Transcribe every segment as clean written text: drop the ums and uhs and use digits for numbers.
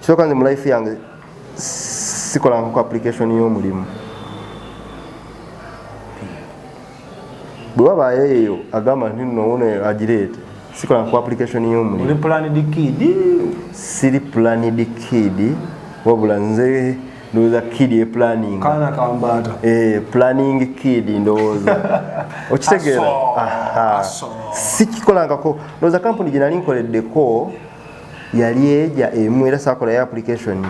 Kisoka nze mu life yange sikola nko application y'omulimu. Bwe wabaayo eyo agamba nti nno ono agireete sikola nko application y'omulimu. Oli planned kid? Siri planned kid wabula nze ndowooza kid ye planning. Kaana kambata. Planning kid ndowooza. Okitegeera? Sikikolangako. Ndowooza kampuni gye nali nkoleddeko yali eja emu era saakola ya application.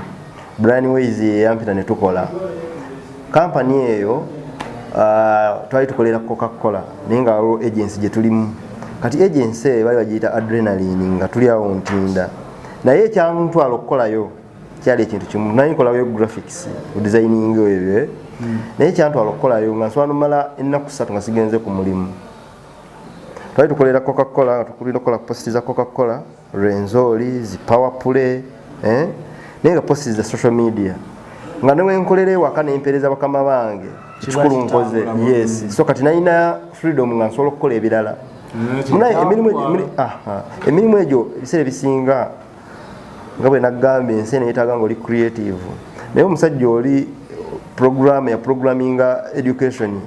Brandways yampita ne tukola. Kampani eyo twali tukolera Coca-Cola naye nga waliwo agency gye tulimu. Kati agency bali bagiyita Adrenaline nga tuli awo ntinda. Naye ekyantwala okukolayo kyali ekintu kimu. Nali nkolayo graphics, designing ebyo. Naye ekyantwala okukolayo nga nsobola nomala ennaku 3 nga sigenze ku mulimu. Twali tukolera Coca-Cola, tukulira okukola posti za Coca-Cola, Renzoli, zi Powerplay, naye nga posti za social media. Nga newe nkolera ewaka nempereza bakama bange. Kikulu nkoze, yes. So kati nalina freedom nga nsobola okukola ebirala. Emirimu egyo ebiseera ebisinga nga bwe nagambye ensi neetaaga ng'oli creative. Naye omusajja oli ya programminga education.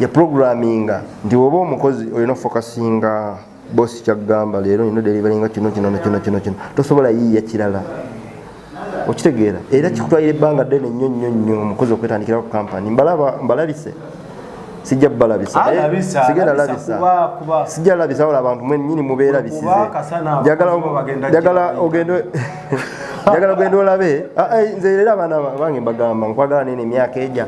Ya programminga nti oba omukozi olina focusinga boss kyagamba leero nino deliveringa kino. Tosobola yiiya kirala. Okitegeera? Era kikutwalira ebbanga ddene nnyo omukozi okwetandikira ku kampani. Mbalabise. Sijja balabisa. Sigenda labisa. Sijja labisa wala abantu mwennyini mubeera bisize. Jagala ogende ogende olabe. Nze era abaana bange mbagamba nkwagala nene emyaka eja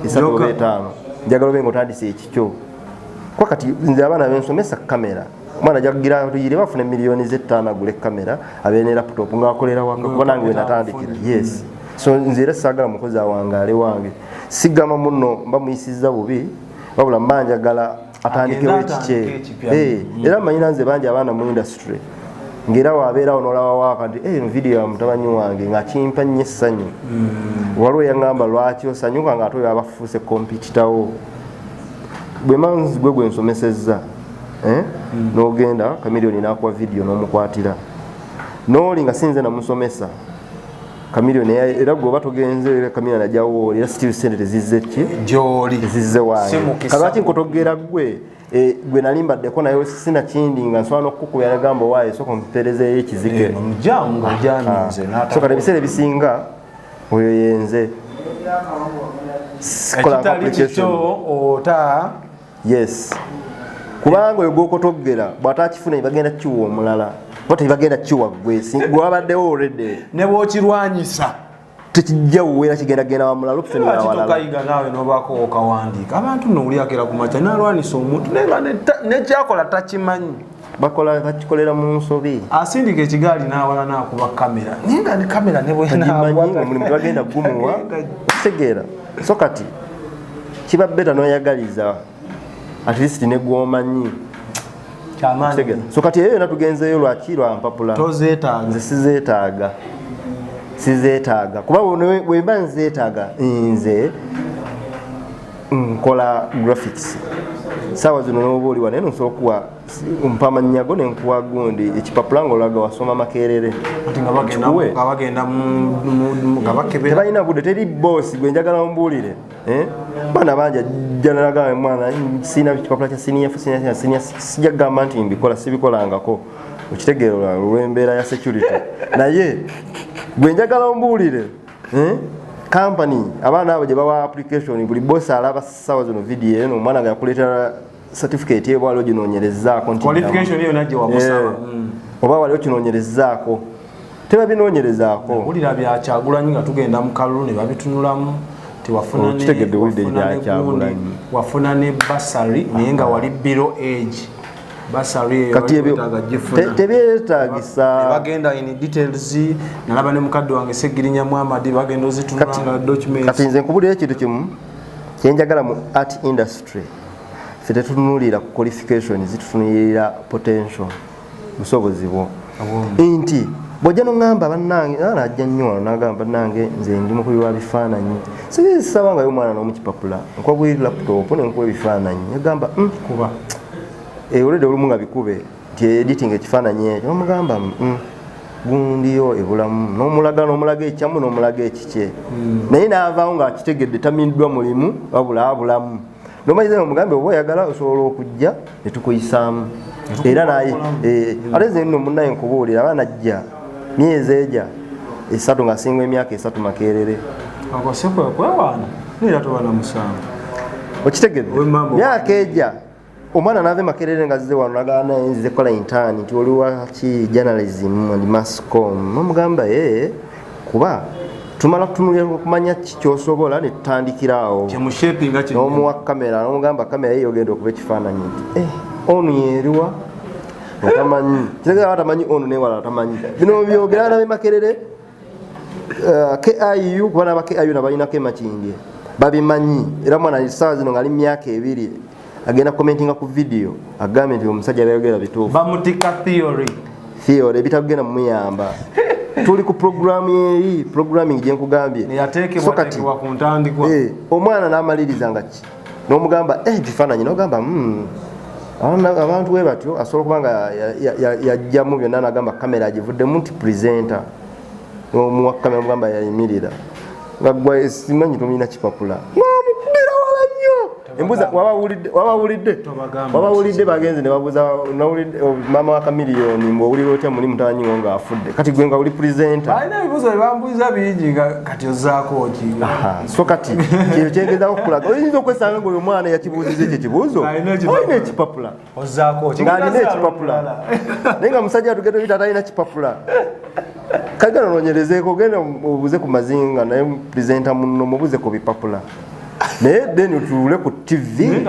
3-5. Njagala obe ng'otandise ekikyo. Kwa kati nze abaana bensomesa kamera. Mwana jagira tuyire bafune milioni Z5 agule kamera abe ne laptop ng'akolera waka kuba nange we natandikira. Yes. So nze era sagala mukozi awangaale wange. Sigama muno mba muyisiza bubi. Wabula mbanjagala atandikewo ekikye. Era manyina nze bangi abaana mu industry. Ngera wabeera onolaba waka nti video ya mutabanyi wange ng'akimpa nnyo essanyu. Waliwo yaŋŋamba lwaki osanyuka ng'ate oyo abafuuse competitor wo. Bwe manzi gwe nsomesezza. N'ogenda Chameleone n'akuwa video n'omukwatira. N'oli nga sinze namusomesa. Chameleone era gwe oba togenze Chameleone ajjawo era still sente tezizze ki? Gy'oli. Tezizze waayo. Kalwaki nkutogera gwe gwe nalimbaddeko naye sina kindi nga nsobola n'okukubira nagamba waayo sooka ompeerezeeyo ekizike. Omujangu ojjaninze n'ata. So kati ebiseera ebisinga oyo yenze. Ekitali kikyo ota. Yes. Kubanga oyo gw'okotogera bw'atakifuna bagenda kiwa omulala. Bote bagenda kiwa gwe wabaddewo already. Ne bw'okirwanyisa tekijja wuwera kigendagenda wamulala option ya walala. Tukayiga nawe n'obaako okawandiika. Abantu nno oli akera ku makya n'alwanisa omuntu ne kyakola takimanyi. Bakikolera mu nsobi. Asindika ekigaali n'awala n'akuba kamera. Naye nga ne kamera ne bw'enaakuba omulimu bagenda gumuwa. Okitegeera. So kati kiba beta n'oyagaliza at least ne gw'omanyi. So kati eyo natugenzeeyo lwaki lwampapula. Tozeetaaga. Nze sizeetaaga. Kuba bwemba nzeetaaga nze nkola graphics. Saawa zino n'oba oli wano nsobola okuwa mpa amannya ne nkuwa gundi ekipapula ng'olaga wasoma Makerere. Tebalina budde teri boss gwe njagala mbuulire. Baana bangi ajja n'agamba mwana sina ekipapula kya senior sijja kugamba nti mbikola sibikolangako. Okitegeera olw'embeera ya security. Naye gwe njagala mbuulire. Company abaana abo gye bawa application buli boss alaba sawa zino video eno omwana nga yakuleetera certificate yebo waliwo ginoonyerezaako qualification eyo najje wamusaba oba waliwo kinoonyerezaako teba binoonyerezaako ulira bya Kyagulanyi nga tugenda mu kalulu ne babitunulamu tiwafuna wafuna ne basari naye nga wali below age basari tebyetaagisa bagenda in details nalaba ne mukadde wange Segirinya Muhammad bagenda ozitunula documents. Kati nze nkubulira ekintu kimu kyenjagala mu art industry ffe tetutunulira ku qualifications zitutunulira potential busobozi bwo nti bw'ojja n'oŋŋamba bannange najja nnyo wano n'agamba bannange nze ndi mukubi wa bifaananyi sisabangayo omwana n'omukipapula nkwabwiri laptop nenkuwa ebifaananyi yagamba kuba olede olumu nga bikube nti editing ekifaananyi ekyo omugamba gundiyo ebulamu n'omulaga ekyamu n'omulaga ekikye naye n'avaawo ng'akitegedde tamiddwa mulimu wabula abulamu nomanyiza omugambe oba oyagala osobola okujja ne tukuyisaamu era naye ate nze nno munnaye nkubuulira aba najja myezi ejja 3 ng'asinga emyaka 3 Makerere okitegedde myaka ejja omwana n'ava Makerere ng'azze wano nagana nzize kola intern nti oli waki journalism and mass com nomugamba kuba tumala kutunulira okumanya kikyosobola ne tutandikiraawo n'omuwa kamera n'omugamba kamera ye yogenda okuba ekifaananyi nti onu yeeriwa otamanyi kitegera atamanyi onu newala atamanyi bino byogera nabe Makerere KIU kuba n'aba KIU nabalinako emakindye babimanyi era mwana essaawa zino ng'ali myaka 2 agenda commentinga ku video agambe nti omusajja bayogera bituufu bamutika theory ebitagenda mumuyamba tuli ku programming gyenkugambye so kati omwana n'amaliriza nga ki n'omugamba ekifaananyi n'ogamba abantu we batyo asobola okuba nga yajjamu byonna n'agamba kamera agivuddemu nti presenter n'omuwa kamera omugamba yayimirira nga gwe simanyi tomulina kipapula n'omukubira wala nnyo embuza wabawulidde bagenze ne babuuza maama wa Kamiliyoni mbw'owulira otya muli mutanyi wo ng'afudde kati gwe nga oli presenter alina ebibuuzo bye bambuuza bingi kati ozzaako ki so kati kino kyengezaako okulaga oyinza okwesanga ng'oyo omwana yakibuuziza ekyo ekibuuzo alina ekipapula ozzaako ng'alina ekipapula naye nga musajja tugenda bita atalina kipapula kagano noonyerezeeko genda obuuze ku mazinga naye presenter munno mubuuze ku bipapula naye then tutuule ku TV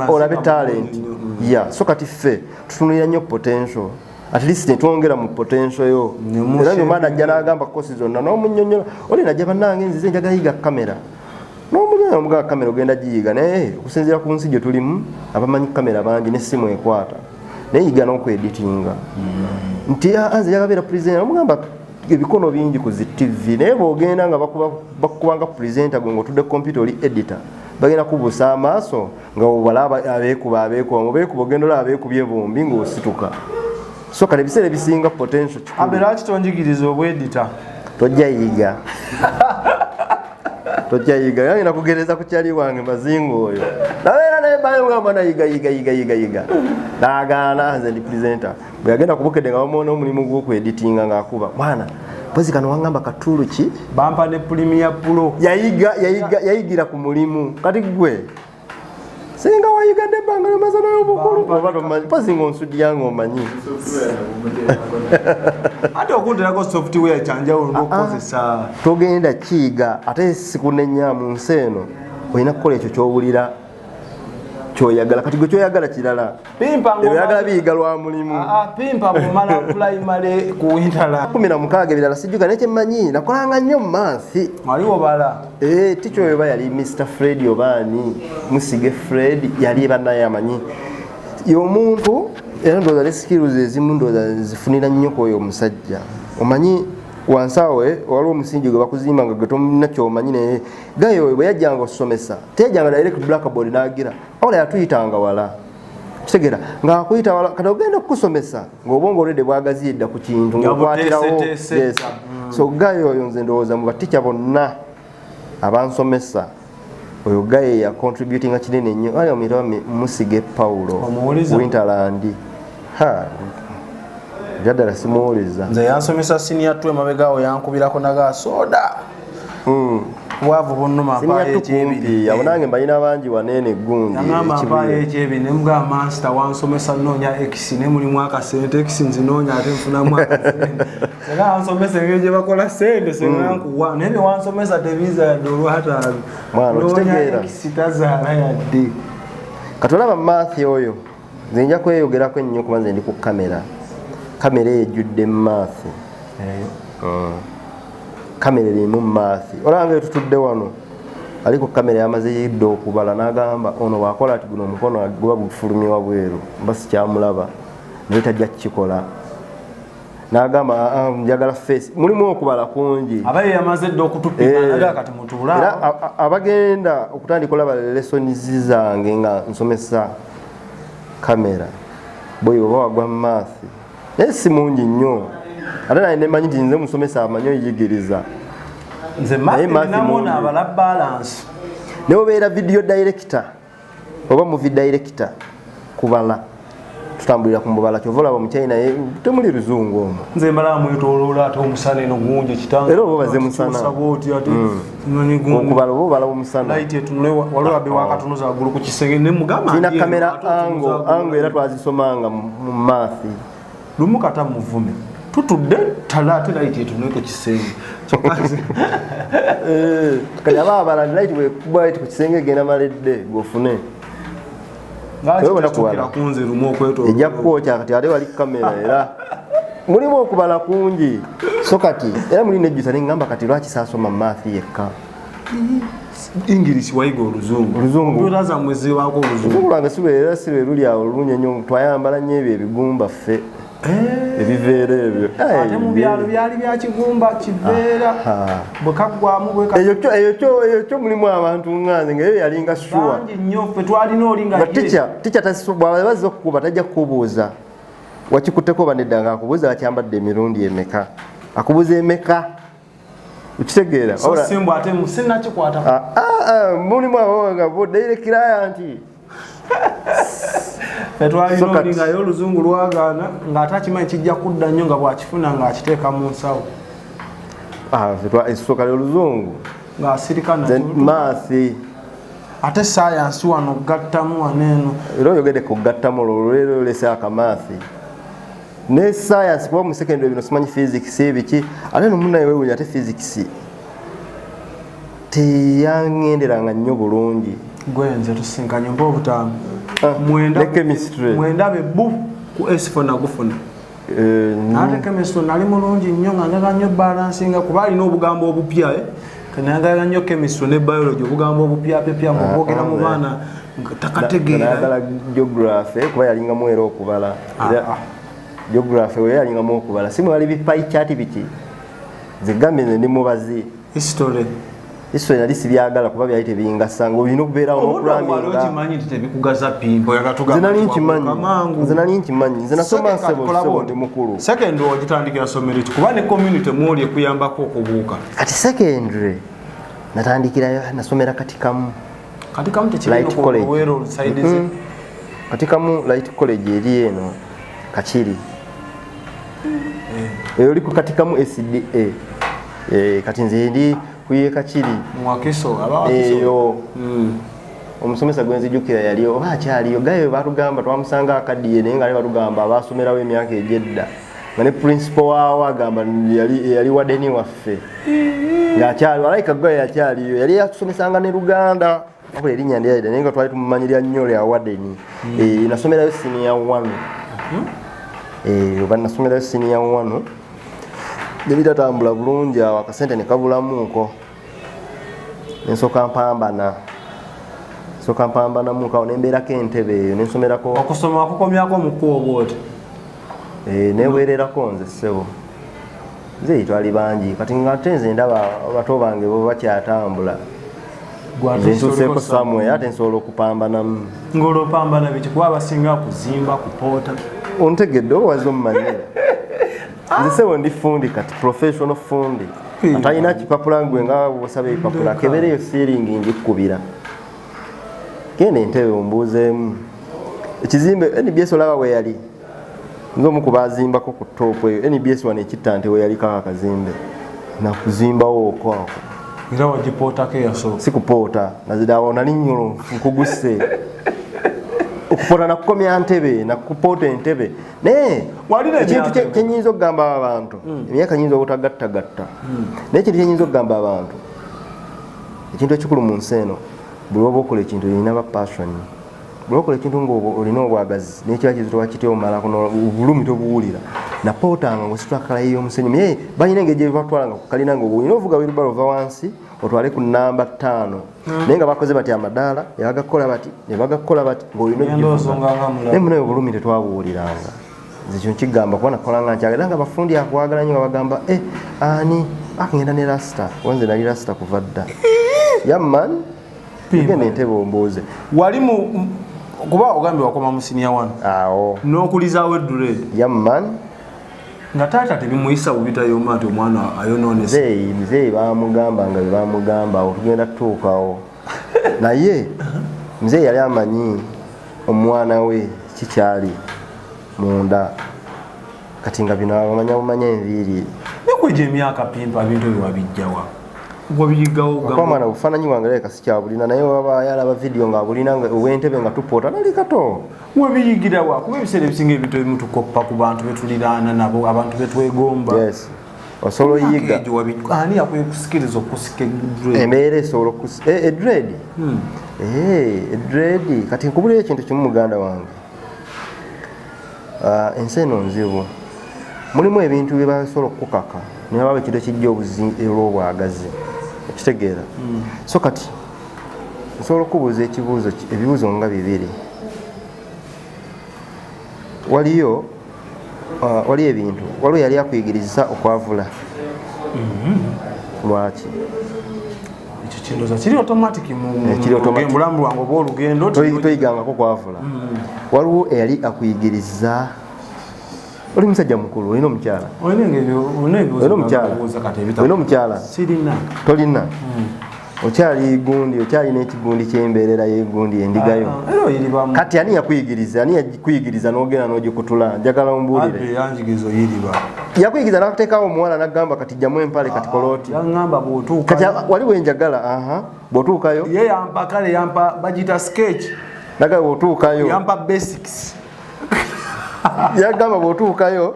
olabe talent so kati ffe tutunulira nnyo potential at least netwongera mu potential yo era ng'omwana ajja n'agamba kosi zonna n'omunnyonnyola oli najja bannange nzize njagala yiga kamera n'omunnyonnyola omugaa kamera ogenda giyiga naye okusinziira ku nsi gye tulimu abamanyi kamera bangi n'essimu ekwata naye yiga n'okweditinga nti nze njagala beera presenter omugamba ebikono bingi ku zi TV naye bw'ogenda nga bakubanga presenter gwe ng'otudde computer oli editor bagenda kubuusa amaaso nga obala abeekuba ogenda olaba abeekubye bombi ng'osituka so kale ebiseera ebisinga potential lwaki tonjigiriza obwedita tojja yiga yagenda kugereza ku kyali wange mazinga oyo nabeera naye bayogamba nayiga n'agaana nze ndi presenter bwe yagenda kubukedde nga bamwona omulimu gw'okweditinga ng'akuba mwana pozi kano wangamba katulu ki bampa ne Premiere Pro yayigira ku mulimu kati gwe singa wayigadde ebbanga ly'omaze nayo obukulu oba tomanyi pozi ng'onsudya ng'omanyi ate okunterako software kyanjawulo n'okukozesa togenda kiyiga ate sikunenya mu nsi eno olina kukola ekyo ky'owulira kyoyagala kati gwe kyoyagala kirala ebyagala biyiga lwa mulimu pimpa mumala primary ku intala 16 ebirala sijjuka naye kyemmanyi nakolanga nnyo mu maafi waliwo bala tikyo oba yali Mr Fred obaani Musige Fred yali bannaye amanyi y'omuntu era ndowooza ne skills ezimu ndowooza zifunira nnyo kwoyo omusajja omanyi wansawe waliwo omusingi gwe bakuzimba nga gwe tomulina kyomanyi naye gayo bwe yajjanga osomesa teyajjanga direct blackboard n'agira wabula yatuyitanga wala kitegeera ng'akuyita wala kati ogenda okukusomesa ng'obwongo olwedde bwagaziyedda ku kintu ng'okwatirawo so gayo oyo nze ndowooza mu batica bonna abansomesa oyo gayo ya contributinga kinene nnyo ali omuyitaba Musige Paulo Winterland jaddala simuwuliza nze yansomesa senior 2 emabegaawo yankubirako nagasoda bwavu bunnuma mpaayo ekyebiri abo nange mbalina bangi wanene eggundi yaŋamba mpaayo ekyebiri ne mugamba master wansomesa noonya x ne mulimu akasente x nzinoonya ate nfunamu akasente era wansomesa engeri gye bakola sente senankuwa naye byewansomesa tebiiza yadde olwataalu noonya x tazaala yadde kati olaba maathi oyo nze nja kweyogerako ennyo kuba nze ndi ku kamera ejjudde maathi kamera erimu maathi olanga tutudde wano aliko kamera yamaze yidde okubala n'agamba ono bwakola ati guno omukono guba gufulumye wabweru mba sikyamulaba naye tajja kukikola n'agamba njagala face mulimu okubala kungi abaye yamaze dde okutupima kati mutuula era abagenda okutandika olaba lessons zange nga nsomesa kamera boyo oba wagwa maathi naye si mungi nnyo ate naye nemanyi nti nze musomesa amanyi oyigiriza nze namona abala balance ne obeera video director oba movie director kubala tutambulira ku mubala kyova olaba mu China temuli luzungu omwo nze mbala mwetoloola ate omusana eno gunje kitanga era obaze musana okubala oba obala omusana waliwo abe wakatunuza waggulu ku kisenge ne mugamba tina kamera ango era twazisomanga mu maathi lumu kata muvume tutudde talaate laiti etuneko kisenge kati aba abala laiti bwekuba ku kisenge genda maledde gofune ejja kukwokya kati ate wali kamera era mulimu okubala kungi so kati era muli nejjusa neŋŋamba kati lwaki saasoma maathi yekka English wayiga oluzungu zammwe zibaako oluzungu lwange sibeera si lwe luli awo olungi ennyo twayambala nnyo ebyo ebigumba ffe ebiveera ebyo ate mu byalo byali bya kigumba kiveera bwe kaggwamu eyo kyo mulimu abantu ŋŋanze ngaeyo yalinga shuwa bangi nnyo ffe twalina olinga ticca bwaba bazza okukuba tajja kukubuuza wakikutteko oba nedda nga akubuuza bakyambadde emirundi emeka akubuuza emeka ukitegeera simbu ate sinakikwata mulimu abawanga boddaire kiraya nti twalina olinga yo oluzungu lwagaana ng'ate akimanyi kijja kudda nnyo nga bwakifuna ng'akiteeka mu nsawo essoka lyoluzungu ng'asirika maathi ate sayansi wano gattamu waneeno era oyogedde kugattamu olwolero olese akamaathi ne sayansi kuba mu secondary bino simanyi physics biki ate nomunaye wewunya ate physics teyangenderanga nnyo bulungi gwenze tusinkanye mpa obutamu ne chemistry mwenda bebbu ku S4 nagufuna ate chemistry nali mulungi nnyo nga njagala nnyo balansinga kuba alina obugambo obupya kanayagala nnyo chemistry ne biology obugambo obupyapyapya ngobwogera mu baana takategeera geography kuba yalingamu era okubala geography we yalingamu okubala simu wali bipai chati biki zigambe ndi mubazi history nali sibyagala kuba byali tebingasanga olina okubeerawo n'okulaminga tebikugaza pimpo nze nali nkimanyi nze nasoma nsebo ndi mukulu secondary ogitandikira somero ki kuba ne community mwoli ekuyambako okubuuka kati secondary natandikirayo nasomera katikamu katikamu light college eri eno Kachiri eyo oli ku katikamu SDA kati nze ndi kuye Kachiri mwakiso eyo omusomesa gwenzijukira yali oba akyaliyo gayo batugamba twamusanga akadiye naye nga batugamba abasomerawo emyaka egyedda nga ne principal waawo agamba yali wadeni waffe ng'akyali alayika gayo yakyaliyo yali yatusomesanga ne Luganda wabula erinnya ndyalida naye nga twali tumumanyirya nnyo lya wadeni nasomerayo senior 1 oba nasomerayo senior 1 nebitatambula bulungi awo akasente ne kabulamuuko nensooka mpambanamuko awo nembeerako entebe eyo nensomerako okusoma kukomyako mukuwo bwoti neweererako nze ssebo nze twali bangi kati ngate nze ndaba abato bange bo bakyatambula ntuseeko samwe ate nsobola okupambanamu ng'olopambana biki kuba abasinga kuzimba kupoota ontegedde oba wazi omumanyire nze ssebo ndi fundi kati professional fundi atalina kipapula ngwe nga bwosaba ebipapula kebereyo siringi njikubira genda entebe ombuuzeemu ekizimbe NBS olaba we yali nze omu kubazimbako ku toopu eyo NBS wano ekitta nti we yali kaka akazimbe nakuzimbawo okwo ako era wagipootako eyasooka si kupoota nazidawo nali nnyolo nkuguse okupoota nakukomya ntebe nakupoota entebe naye ekintu kyenyinza okugamba abantu emyaka nyinza obutagattagatta naye ekintu kyenyinza okugamba abantu ekintu ekikulu mu nsi eno buli oba okola ekintu olina ba passion buli okola ekintu ng'olina obwagazi nekiba kizitowa kiti omalako obulumi tobuwulira napootanga ng'ositwakalayo y'omusenyu naye balina engeri gye batwalanga ku kalina ng'olina ovuga wirubala ova wansi otwale ku namba 5 naye nga bakoze bati amadaala nebagakola bati nebagakola bati ng'olina naye munaye obulumi tetwabuwuliranga nze kino kigamba kuba nakolanga nkyagala nga bafundi akwagala nnyo nga bagamba ani akngenda ne rasita wanze nali rasita kuva dda yamman genda entebe ombuuze wali kuba ogambye wakoma mu senior 1 awo n'okulizaawo eddule yamman nga taata tebimuyisa bubitayoma nti omwana ayonoonese. Muzeeyi bamugamba nga bebamugamba awo tugenda tutuukawo naye muzeeyi yali amanyi omwana we kikyali munda kati nga bino bumanya enviiri nekweja emyaka pimpa bintu ebyo wabijjawa wabiyigawo omwana bufaananyi bwange leka sikyabulina naye waba yalaba vidiyo nga abulina ow'entebe nga tupoota nali kato wabiyigirawa kuba ebiseera ebisinga ebintu ebimu tukoppa ku bantu betuliraana nabo abantu betwegomba. osobola oyiga ani yakwiye kusikiriza okusika embeera esobola edredi edredi kati nkubulira ekintu kimu muganda wange ensi eno nzibu mulimu ebintu bye basobola okukaka naye baba ekintu ekijja olw'obwagazi okitegeera so kati nsobola okubuuza ebibuuzo nga bibiri waliyo ebintu waliwo yali akuyigiriza okwavula lwaki ekyo kindoza kiri automatic mubulamu bwange oba olugendo toyigangako kwavula waliwo eyali akuyigiriza oli musajja mukulu olina omukyala olina omukyala tolina okyali gundi okyalina ekigundi kyembeerera yegundi endigayo kati ani yakuyigiriza n'ogenda n'ogikutula njagala ombuulire yakuyigiriza n'akuteekawo omuwala n'agamba kati jjamu empale kati koloti kati wali wenjagala bw'otuukayo ye yampa kale yampa bagita sketch naga bw'otuukayo yampa basics yagamba bw'otuukayo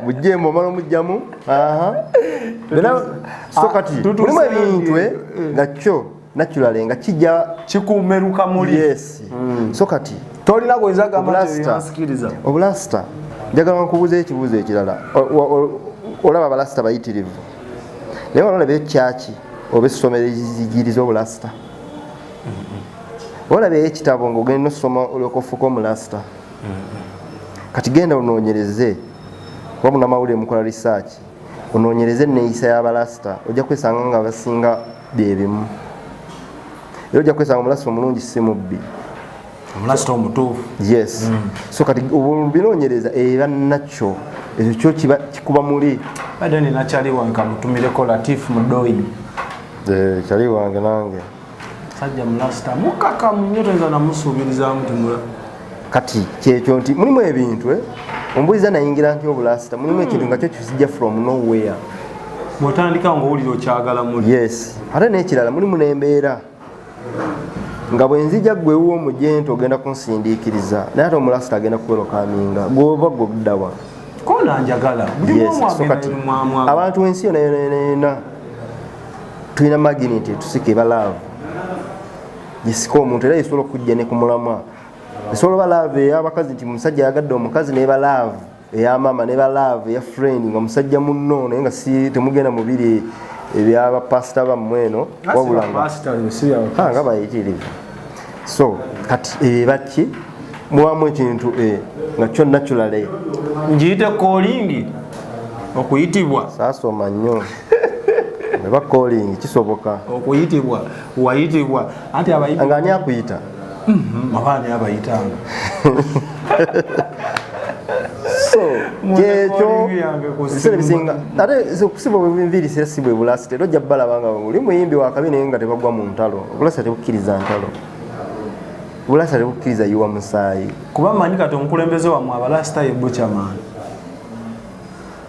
bujjembo omala omugjamu so kati mulimu ebintu nga kyo naturally nga kijja kikuumeruka muli so kati tolina gwezagamaasikiriza obulasita njagala nkubuuza ekibuuzo ekirala olaba abalasita bayitirivu naye olaba ekyaki oba essomero ezigiriza obulasita olaba ekitabo ng'ogenda osoma olwokofuka omulasita kati genda onoonyereze kuba munamawulire mukola research onoonyereze enneeyisa y'abalasita ojja kwesanga nga basinga byebimu era ojja kwesanga omulasita omulungi si mubbi omulasita omutuufu so kati binoonyereza eba nakyo ekyo kyo kikuba muli badde nina kyali wange kamutumireko Latif Mudoyi kyali wange nange sajja mulasita mukakamu nnyo toyinza namusuubirizamu timula kati kyekyo nti mulimu ebintu ombuliza nayingira nti obulasita mulimu ekintu nga kyo kisijja from nowhere bw'otandika ng'owulira okyagala muli ate n'ekirala mulimu n'embeera nga bwenzija gwewo omujento ogenda kunsindiikiriza naye ate omulasita agenda kuwerokaminga gwoba gwoddawa konanjagala abantu ensi yonayonayona tulina maginiti tusika ebalaavu gisika omuntu era esobola okujja ne ku mulamwa esobola oba laavu ey'abakazi nti musajja yagadde omukazi neba laavu ey'amama neba laavu eya friend nga musajja munno naye nga temugenda mubiri ebyabapasita bammwe eno wabula nga bayitirivu so kati ebaki mubamu ekintu nga kyo naturally njiyite calling okuyitibwa saasoma nnyo neba calling kisoboka okuyitibwa wayitibwa anti abayitibwa nga ani akuyita abaani abayitanga so kyekyo ebiseera ebisinga ate okusiba enviiri si bwe bulasita era ojja balaba nga oli muyimbi wakabi naye nga tebagwa mu ntalo obulasita tebukkiriza ntalo obulasita tebukkiriza yiwa musaayi kuba manyi kati omukulembeze wammwe abalasita ye buchaman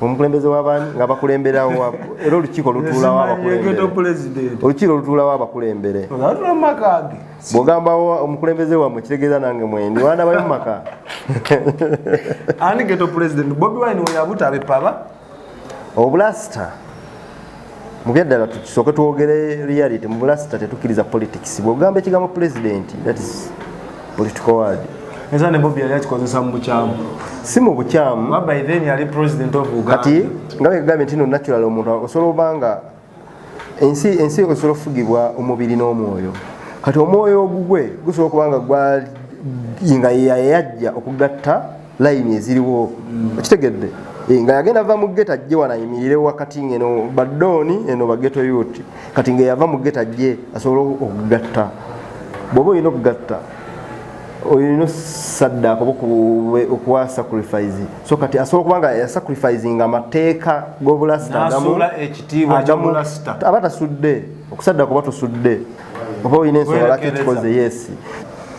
omukulembeze w'abaani nga bakulemberawo era olukiiko lutuulawo abakulembere bw'ogambawo omukulembeze wammwe kitegeeza nange mwendi wana bayo mumaka ani geto president Bobi Wine weyabuta abepaba obulasita mu byaddala tukisooke twogere reality mu bulasita tetukkiriza politics bw'ogamba ekigambo president that is political word eza ne Bobi yali akikozesa mu bukyamu si mu bukyamu by then yali president of Uganda kati nga begambye nti no natural omuntu osobola obanga ensi osobola okufugibwa omubiri n'omwoyo kati omwoyo ogugwe gusobola okubanga nga yayajja okugatta layini eziriwo okitegedde nga yagenda ava mu geta ajje wanayimirire wakati ngeno baddooni eno bageto yuti kati nga yava mu geta ajje asobola okugatta bw'oba olina okugatta olina saddaaka okuwa sacrifice so kati asobola kubanga yasacrificing amateeka g'obulasita aba tasudde okusaddaaka oba tosudde oba olina ensonga lwaki ekikoze yes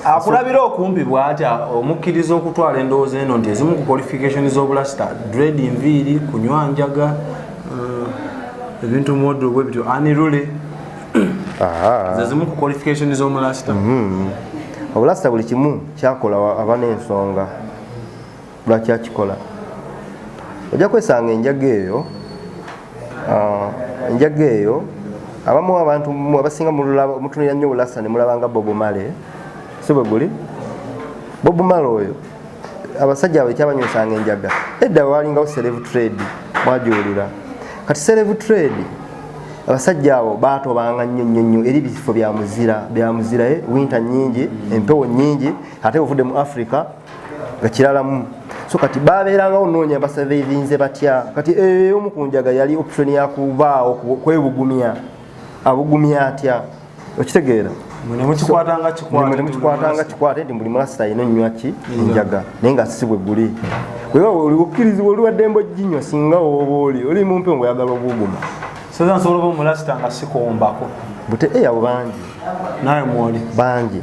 akulabira okumpi bw'atya omukkiriza okutwala endowooza eno nti ezimu ku qualification z'obulasita dread nviiri kunywa njaga ebintu model bwe bityo anirule zezimu ku qualification z'omulasita obulasita buli kimu kyakola aba n'ensonga lwaki akikola ojja kwesanga enjaga eyo abamu abantu abasinga mutunira nnyo obulasita ne mulabanga Bob Marley si bwe guli Bob Marley oyo abasajja abo ekyabanywesanga enjaga edda walingawo slave trade mwagiwulira kati slave trade abasajja abo baatobanga nnyo eri bifo bya muzira winter nyingi empewo nyingi ate ovudde mu Africa nga kiralamu so kati babeerangawo noonya basurvivinze batya kati omu ku njaga yali option yakubaawo kwebugumya abugumya atya okitegeera mukikwatanga kikwate nti buli mulasita alina onywa ki enjaga naye nga si bwe guli oli okkirizibwa oli waddembe oginywa singa oba oli mu mpewo ng'oyagala obuguma sasa nsobola oba omulasita nga sikombako bute abo bangi naye mwoli bangi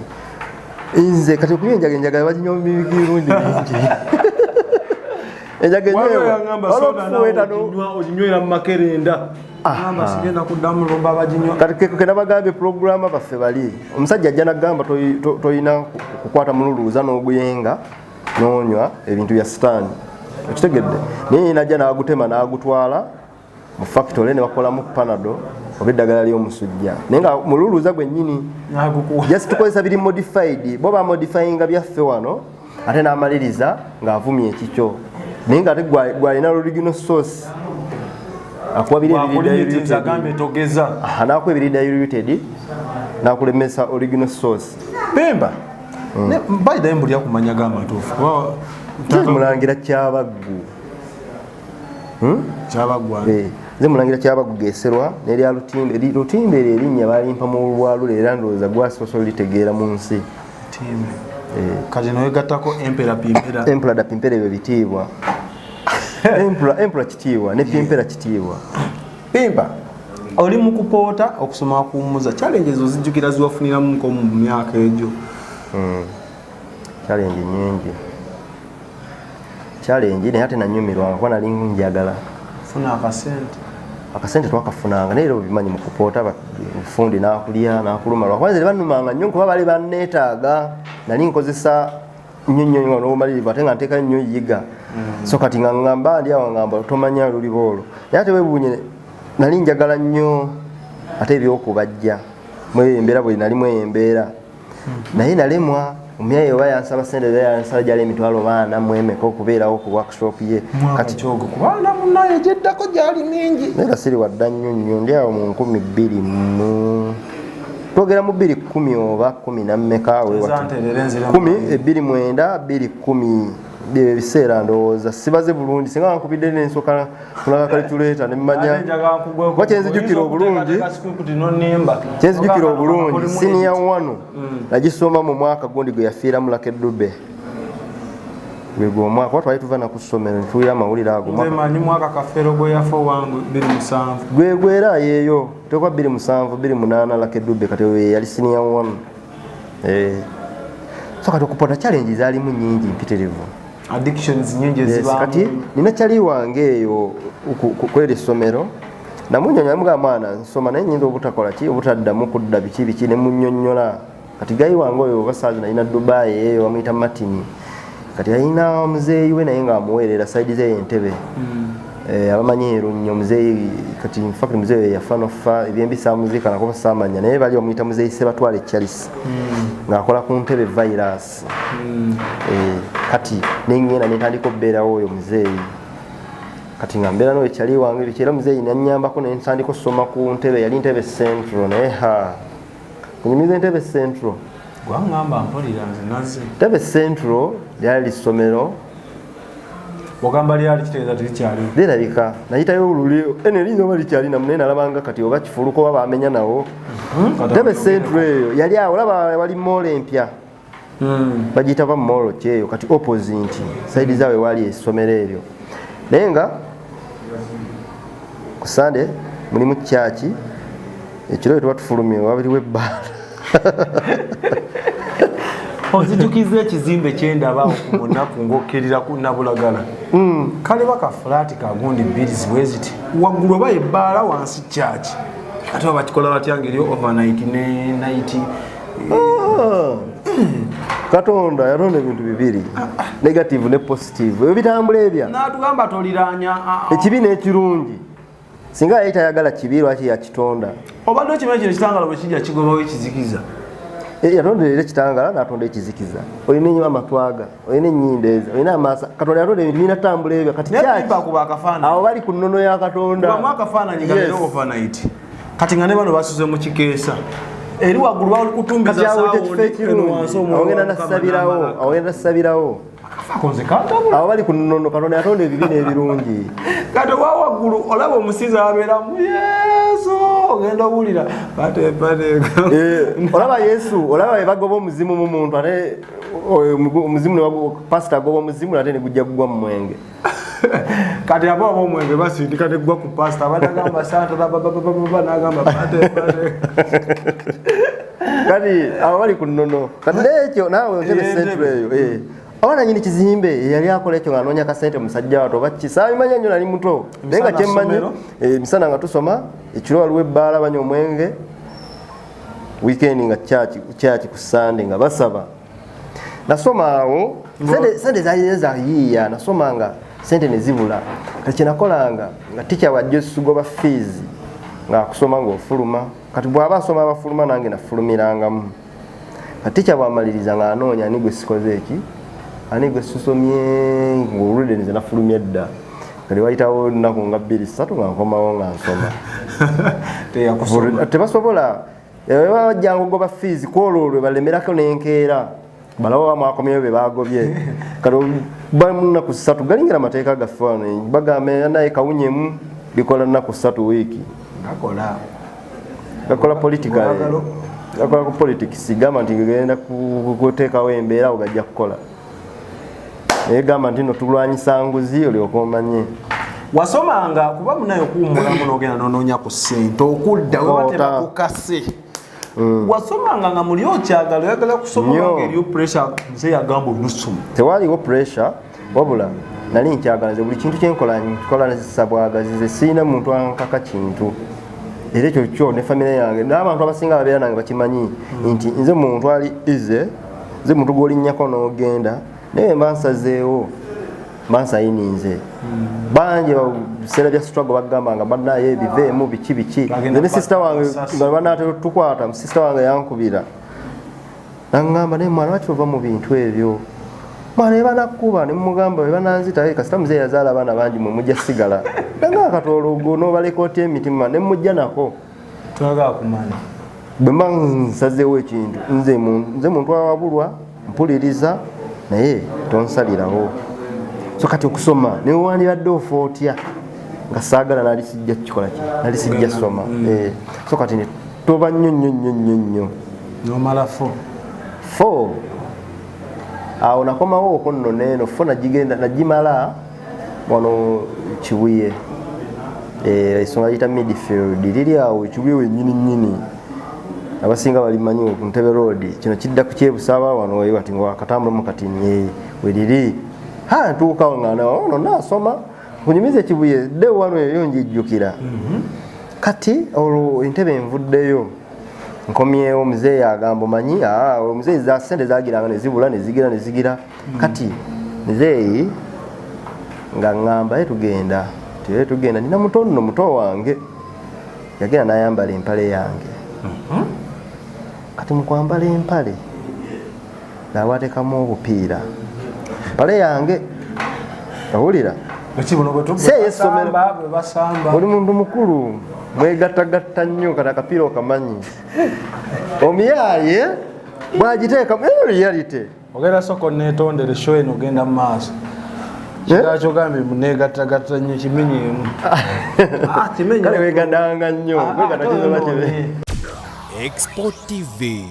nze kati okunywa enjaga baginywa mu mirundi mingi enjaga oginywera mu makerenda kenabagambye puroguramu baffe bali omusajja ajja nagamba tolina kukwata mululuuza n'oguyenga n'onywa ebintu bya sitaani okitegedde naye najja n'agutema n'agutwala mu factory ne bakolamu panado oba eddagala ly'omusujja naye nga mululuuza gwennyini just tukozesa biri modified bo bamodifyinga byaffe wano ate n'amaliriza ng'avumya ekikyo naye nga ate gwalina original sauce nakuwa ebiri diluted nakulemesa original sauce Pemba mbayidayo mbulya kumanya g'amatuufu mulangira Kyabaggu nze mulangira Kyabaggu geserwa nerya Lutimbe eryo erinnya balimpa mu lwalula era ndowooza gwasobola litegeera mu nsi kati nowegattako Emperor da Pimpera ebyo bitiibwa Emperor kitiibwa ne Pimpera kitiibwa Pemba oli mu kupoota okusoma kuwummuza challenge ezo zijjukira ziwafuniramu nko mu myaka egyo challenge naye ate nanyumirwanga kuba nali njagala funa akasente twakafunanga naye era obimanyi mu kupoota bufundi nakulya nakuluma lwakwanza tebanumanga nnyo kuba bali banneetaaga nali nkozesa nnyo n'obumalirivu ate nga nteeka nnyo yiga so kati nga ngamba ndi awo ngamba tomanya luliba olwo naye ate webuunye nali njagala nnyo ate ebyokubajja mweyembeera bwe nali mweyembeera naye nalemwa omyayi oba yansaba sente yansala gyali emitwalo 40 mwemeka okubeerawo ku workshop ye kati kyogo kubanga munaye gyeddako gyali mingi naye siri wadda nnyo ndi awo mu 2020 twogera mu 2010 oba 10 nammeka ebiseera ndowooza sibaze bulungi singa wankubidde nensooka kulaga kalikuleeta nemmanya kuba kyenzijukira obulungi siniya 1 nagisoma mu mwaka gundi gwe yafiiramu Lucky Dube gwegwo omwaka kuba twali tuva nakusomero netuwulira amawulire ago gwegwera yeeyo tekwa 2007 2008 Lucky Dube kati yali siniya 1 so kati okupota challenge zaalimu nyingi mpitirivu addictions nyingi ezibamu kati nina kyali wange eyo kweri essomero namunyonya mga mwana nsoma naye nyinza obutakola ki obutaddamu kudda biki ne munnyonnyola kati gayi wange oyo basaazi nalina Dubai eyo bamuyita Martini kati alina muzeeyi we naye nga amuweerera saidi ze entebe abamanyiiru nnyo muzeeyi kati infact muzeeyi yafa nofa ebyembisa muziika nakoba saamanya naye bali bamuyita muzeeyi Sebatwala Charles ng'akola ku ntebe virus kati nengenda netandika obbeerawo oyo muzeeyi kati nga mbeera n'oyo kyali wange bikyera muzeeyi nannyambako nentandika osoma ku ntebe yali ntebe central naye kunyumiza entebe central gwangamba mpulira nze nazze ntebe central lyali lisomero ogamba lyali kitegeeza telikyali lirabika nayitayo oluli ene linza oba likyalina munaye nalabanga kati oba kifuluka oba bamenya nawo ntebe central eyo yali awo olaba wali moole empya bagiyita ba molo kyeyo kati opposite side zaawe wali essomero eryo naye nga ku Sunday mulimu church ekiro tuba tufulumye wabiri w'ebbaala ozijukiza ekizimbe kyendaba ku munaku ng'okkerera ku Nabulagala kale baka flat kagundi bills bweziti waggulu oba ebbaala wansi church ate oba bakikola batya ngeri overnight ne night Katonda yatonda ebintu bibiri negative ne positive ebyo bitambula ebya n'atugamba toliranya ekibi n'ekirungi singa yali tayagala kibi lwaki yakitonda obadde okimanyi kino ekitangala bwe kijja kigobawo ekizikiza yatondera ekitangala n'atonda ekizikiza olina ennyo amatwaga olina ennyindo ezo olina amaaso Katonda yatonda ebintu binatambula ebyo kati awo bali ku nnono ya Katonda bamu akafaananyi galero overnight kati nga ne bano basuze mu kikeesa eri waggulu bali kutumbiza awogenda nasabirawo awo bali ku nnono Katonda yatonda ebibi n'ebirungi kati oba waggulu olaba omusizi abeera mu Yesu ogenda owulira olaba Yesu olaba ebagoba omuzimu mu muntu ate omuzimu pasita agoba omuzimu ate ne gujja kugwa mu mwenge kati abo omwenge basindika ne gwa ku pasita abadagamba santa n'agamba kati abo bali ku nnono kati nekyo naawe ontebe sentro eyo awana nyini kizimbe yali akola ekyo ng'anoonya kasente musajja wato oba kisaabimanya nnyo nali muto naye nga kyemmanyi emisana nga tusoma ekiro waliwo ebbaala banywa omwenge weekend nga church ku Sunday nga basaba nasoma awo sente zaali zayiiya nasoma nga sente ne zibula kati kyenakolanga nga ticca wajja osugoba fees ng'akusoma ng'ofuluma kati bw'aba asoma abafuluma nange nafulumirangamu kati ticca bw'amaliriza ng'anoonya ani gwe sikoze eki ani gwe susomye ng'oludde nze nafulumye dda kati wayitawo nnaku nga 2-3 nga nkomawo nga nsoma tebasobola bajjanga ogoba fees kwolwo balemerako n'enkeera balawo bamwakomyeyo be bagobye kati bamunaku 3 galingira amateeka gaffe wano bagambe naye kawunyemu bikola nnaku 3 wiiki gakola gakola ku politics gamba nti genda kuteekawo embeera awo gajja kukola naye gamba nti no tulwanyisa nguzi olyoka omanye wasomanga kuba munayo kuwummula muno ogenda n'onoonya ku ssente okudda webatera kukase wasomanga nga muli okyagala oyagala kusoma nga eriyo pressure nze yagamba olusoma tewaliwo pressure wabula nali nkyagala nze buli kintu kyenkola nesabwagazize siina muntu ankaka kintu era ekyo kyo ne famire yange n'abantu abasinga ababeera nange bakimanyi nti nze muntu ali ize nze muntu gw'olinnyako n'ogenda naye mba nsazeewo mba nsayininze bangi biseera bya struggle bagamba nga bannaye ebiveemu biki nze ne sisita wange nga banaatukwata musisita wange yankubira naŋŋamba naye mwana lwaki ova mu bintu ebyo mwana ebanakuba ne mugamba ebananzita kasita muzeeyi yazaala abaana bangi mwe mujja sigala nanga akatoologo n'obaleka otya emitima ne mujja nako bwe mba nsazeewo ekintu nze muntu awabulwa mpuliriza naye tonsalirawo so kati okusoma ne wandibadde ofa otya nga saagala nali sijja kukikola ki nali sijja soma so kati ne toba nnyo nomala 4 awo nakomawo oko nno neeno 4 nagimala wano Kibuye esonga yita midfield liri awo Kibuye wennyini abasinga balimanyi ku Ntebe Road kino kidda ku Kyebusaaba wano wati ngo akatambulamu katini weriri ntuukawo nga ono nasoma kunyumiza Kibuye dde wano eyo njijjukira kati olwo Entebbe envuddeyo nkomyewo muzeeyi agamba omanyi omuzeeyi za sente zagiranga nezibula nezigira kati muzeeyi nga ŋŋamba tugenda nina muto wange yagenda n'ayambala empale yange kati mukwambala empale ng'awateekamu obupiira empale yange awulira seyesomero oli muntu mukulu mwegattagatta nnyo kati akapiira okamanyi omuyaye bwagiteekamu reality ogenda soko netondere show eno ogenda mu maaso kikakyo gambe munegattagatta nnyo kimenyeemu kale wegadanga nnyo Export TV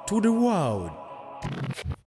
to the world.